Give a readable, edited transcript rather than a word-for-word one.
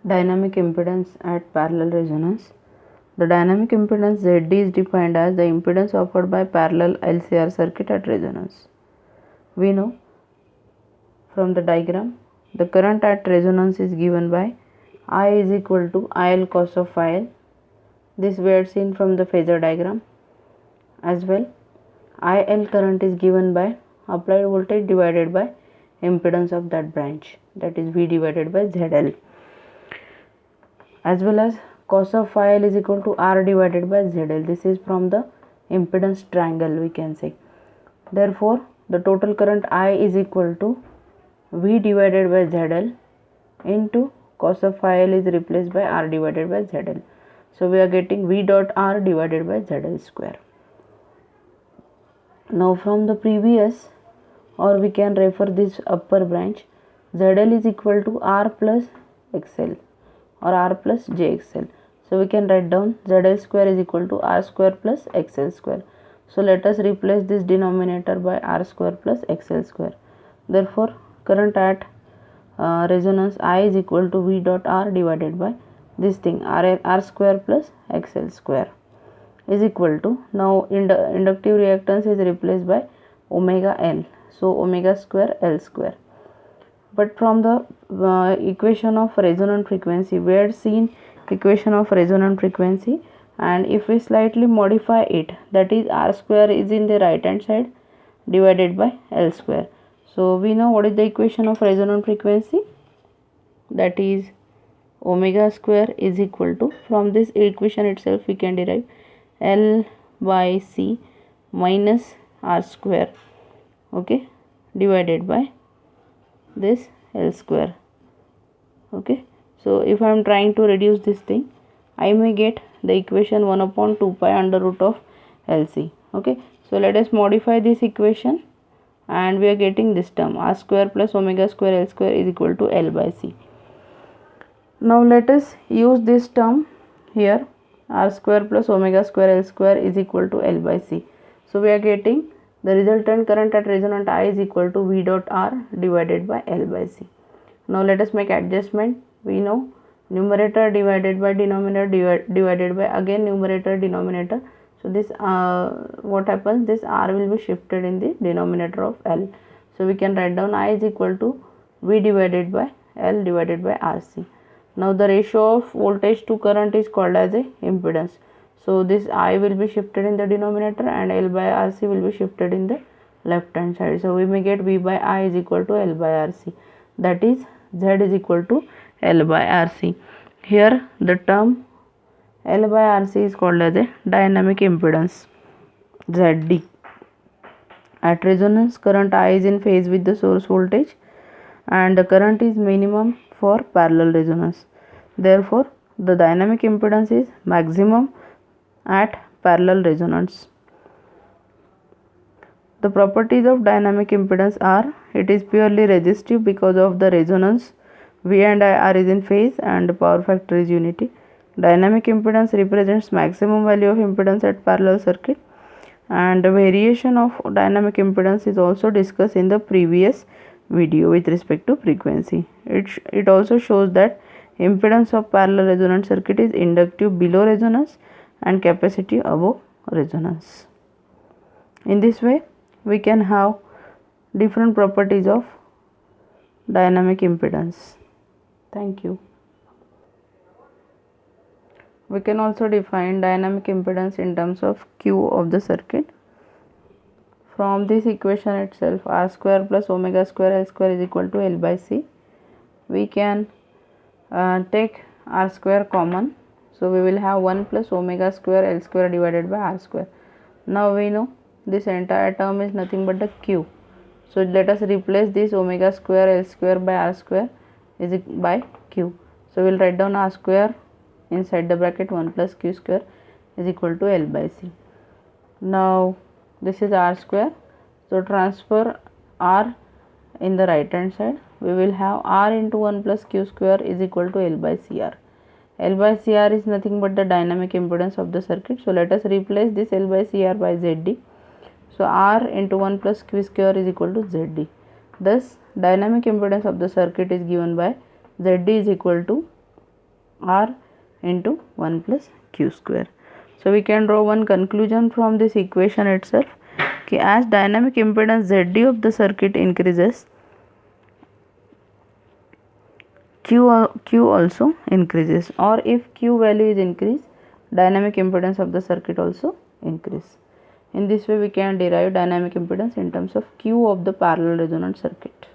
Dynamic impedance at parallel resonance. The dynamic impedance ZD is defined as the impedance offered by parallel LCR circuit at resonance. We know from the diagram the current at resonance is given by I is equal to IL cos of phi L. This we had seen from the phasor diagram as well. IL current is given by applied voltage divided by impedance of that branch, that is V divided by ZL, as well as cos of phi L is equal to R divided by ZL. This is from the impedance triangle, we can say. Therefore, the total current I is equal to V divided by ZL into cos of phi L is replaced by R divided by ZL. So we are getting V dot R divided by ZL square. Now from the previous, or we can refer this upper branch, ZL is equal to R plus XL or R plus JXL. So we can write down ZL square is equal to R square plus XL square. So let us replace this denominator by R square plus XL square. Therefore, current at resonance I is equal to V dot R divided by this thing R square plus XL square is equal to, now inductive reactance is replaced by omega L. So omega square L square. But from the equation of resonant frequency, we had seen equation of resonant frequency, and if we slightly modify it, that is R square is in the right hand side divided by L square. So we know what is the equation of resonant frequency, that is omega square is equal to, from this equation itself we can derive L by C minus R square, okay, divided by this L square. Okay, so if I am trying to reduce this thing, I may get the equation 1 upon 2 pi under root of LC. Okay, so let us modify this equation, and we are getting this term R square plus omega square L square is equal to L by C. Now let us use this term here, R square plus omega square L square is equal to L by C. So we are getting the resultant current at resonant I is equal to V dot R divided by L by C. Now let us make adjustment. We know numerator divided by denominator divided by again numerator denominator. So this what happens, this R will be shifted in the denominator of L. So we can write down I is equal to V divided by L divided by RC. Now the ratio of voltage to current is called as a impedance. So this I will be shifted in the denominator and L by RC will be shifted in the left hand side. So we may get V by I is equal to L by RC, that is Z is equal to L by RC. Here the term L by RC is called as a dynamic impedance, ZD. At resonance, current I is in phase with the source voltage and the current is minimum for parallel resonance. Therefore, the dynamic impedance is maximum at parallel resonance. The properties of dynamic impedance are, it is purely resistive because of the resonance, V and I are in phase and power factor is unity. Dynamic impedance represents maximum value of impedance at parallel circuit, and the variation of dynamic impedance is also discussed in the previous video with respect to frequency. It also shows that impedance of parallel resonant circuit is inductive below resonance and capacitive above resonance. In this way, we can have different properties of dynamic impedance. Thank you. We can also define dynamic impedance in terms of Q of the circuit. From this equation itself, R square plus omega square L square is equal to L by C. We can take R square common. So we will have 1 plus omega square L square divided by R square. Now we know this entire term is nothing but the Q. So let us replace this omega square L square by R square is by Q. So we will write down R square inside the bracket 1 plus Q square is equal to L by C. Now this is R square. So transfer R in the right hand side. We will have R into 1 plus Q square is equal to L by CR. L by CR is nothing but the dynamic impedance of the circuit. So let us replace this L by CR by ZD. So R into 1 plus Q square is equal to ZD. Thus dynamic impedance of the circuit is given by ZD is equal to R into 1 plus Q square. So we can draw one conclusion from this equation itself, कि as dynamic impedance ZD of the circuit increases, Q also increases, or if Q value is increased, dynamic impedance of the circuit also increase. In this way we can derive dynamic impedance in terms of Q of the parallel resonant circuit.